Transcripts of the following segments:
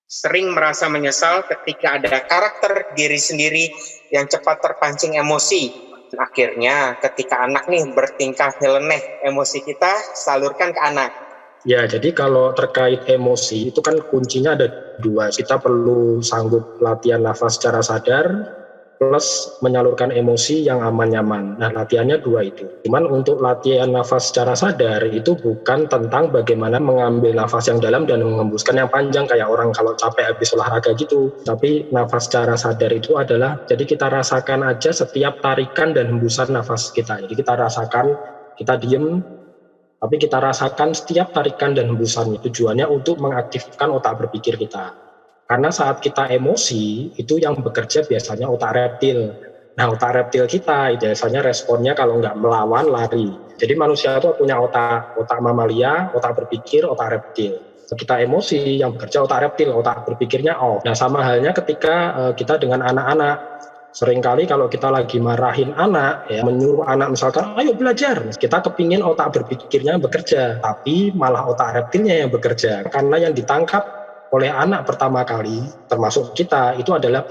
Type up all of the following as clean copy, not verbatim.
Sering merasa menyesal ketika ada karakter diri sendiri yang cepat terpancing emosi. Akhirnya ketika anak nih bertingkah nyeleneh, emosi kita salurkan ke anak. Ya, jadi kalau terkait emosi itu kan kuncinya ada dua. Kita perlu sanggup latihan nafas secara sadar plus menyalurkan emosi yang aman-nyaman. Nah, latihannya dua itu. Cuman untuk latihan nafas secara sadar itu bukan tentang bagaimana mengambil nafas yang dalam dan menghembuskan yang panjang kayak orang kalau capek habis olahraga gitu. Tapi nafas secara sadar itu adalah, jadi kita rasakan aja setiap tarikan dan hembusan nafas kita. Jadi kita rasakan, kita diem, tapi kita rasakan setiap tarikan dan hembusannya. Tujuannya untuk mengaktifkan otak berpikir kita. Karena saat kita emosi, itu yang bekerja biasanya otak reptil. Nah, otak reptil kita biasanya responnya kalau nggak melawan, lari. Jadi manusia itu punya otak mamalia, otak berpikir, otak reptil. Kita emosi, yang bekerja otak reptil, otak berpikirnya off. Nah, sama halnya ketika kita dengan anak-anak. Seringkali kalau kita lagi marahin anak, ya menyuruh anak misalkan, ayo belajar. Kita kepingin otak berpikirnya bekerja, tapi malah otak reptilnya yang bekerja. Karena yang ditangkap oleh anak pertama kali, termasuk kita, itu adalah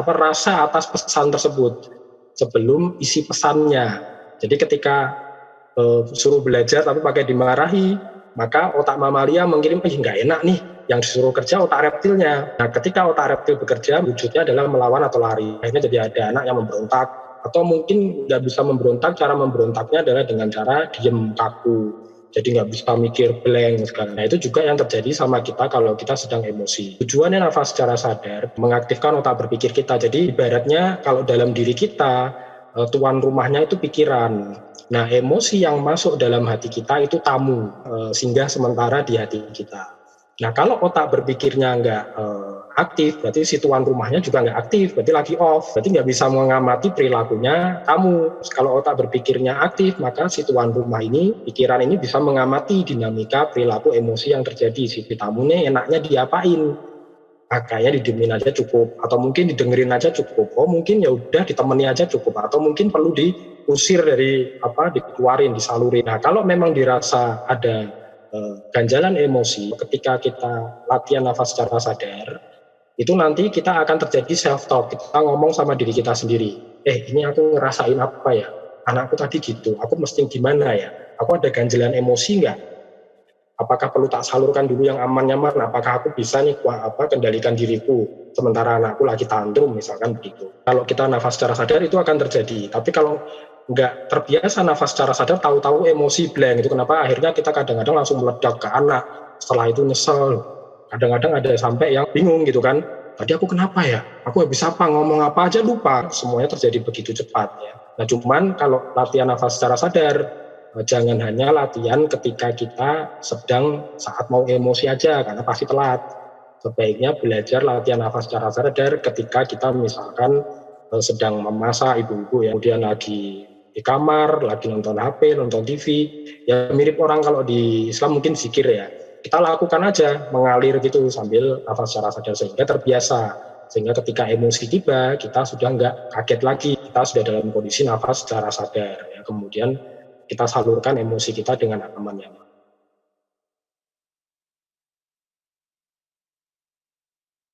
rasa atas pesan tersebut sebelum isi pesannya. Jadi ketika suruh belajar tapi pakai dimarahi, maka otak mamalia mengirim, nggak enak nih, yang disuruh kerja otak reptilnya. Nah, ketika otak reptil bekerja, wujudnya adalah melawan atau lari. Akhirnya jadi ada anak yang memberontak, atau mungkin nggak bisa memberontak, cara memberontaknya adalah dengan cara diem kaku. Jadi nggak bisa mikir blank segala. Nah, itu juga yang terjadi sama kita kalau kita sedang emosi. Tujuannya nafas secara sadar, mengaktifkan otak berpikir kita. Jadi ibaratnya kalau dalam diri kita, tuan rumahnya itu pikiran. Nah, emosi yang masuk dalam hati kita itu tamu, singgah sementara di hati kita. Nah, kalau otak berpikirnya nggak aktif, berarti si tuan rumahnya juga nggak aktif, berarti lagi off, berarti nggak bisa mengamati perilakunya kamu. Kalau otak berpikirnya aktif, maka si tuan rumah ini, pikiran ini bisa mengamati dinamika perilaku emosi yang terjadi. Si tamu ini enaknya diapain? Kayaknya didiemin aja cukup, atau mungkin didengerin aja cukup. Oh, mungkin ya udah ditemani aja cukup, atau mungkin perlu diusir dari dikeluarin, disalurin. Nah, kalau memang dirasa ada ganjalan emosi, ketika kita latihan nafas secara sadar, itu nanti kita akan terjadi self-talk. Kita ngomong sama diri kita sendiri. Ini aku ngerasain apa ya? Anakku tadi gitu, aku mesti gimana ya? Aku ada ganjalan emosi nggak? Apakah perlu tak salurkan dulu yang aman-nyaman? Apakah aku bisa nih kendalikan diriku sementara anakku lagi tantrum misalkan begitu. Kalau kita nafas secara sadar itu akan terjadi. Tapi kalau nggak terbiasa nafas secara sadar, tahu-tahu emosi blank, itu kenapa akhirnya kita kadang-kadang langsung meledak ke anak. Setelah itu nyesel. Kadang-kadang ada sampai yang bingung gitu kan. Tadi aku kenapa ya? Aku habis apa? Ngomong apa aja lupa. Semuanya terjadi begitu cepat ya. Nah, cuman kalau latihan nafas secara sadar, jangan hanya latihan ketika kita sedang saat mau emosi aja, karena pasti telat. Sebaiknya belajar latihan nafas secara sadar ketika kita misalkan sedang memasak, ibu-ibu yang kemudian lagi di kamar, lagi nonton HP, nonton TV. Ya mirip orang kalau di Islam mungkin zikir ya. Kita lakukan aja, mengalir gitu sambil nafas secara sadar sehingga terbiasa. Sehingga ketika emosi tiba, kita sudah nggak kaget lagi. Kita sudah dalam kondisi nafas secara sadar. Ya. Kemudian kita salurkan emosi kita dengan aman-nyaman.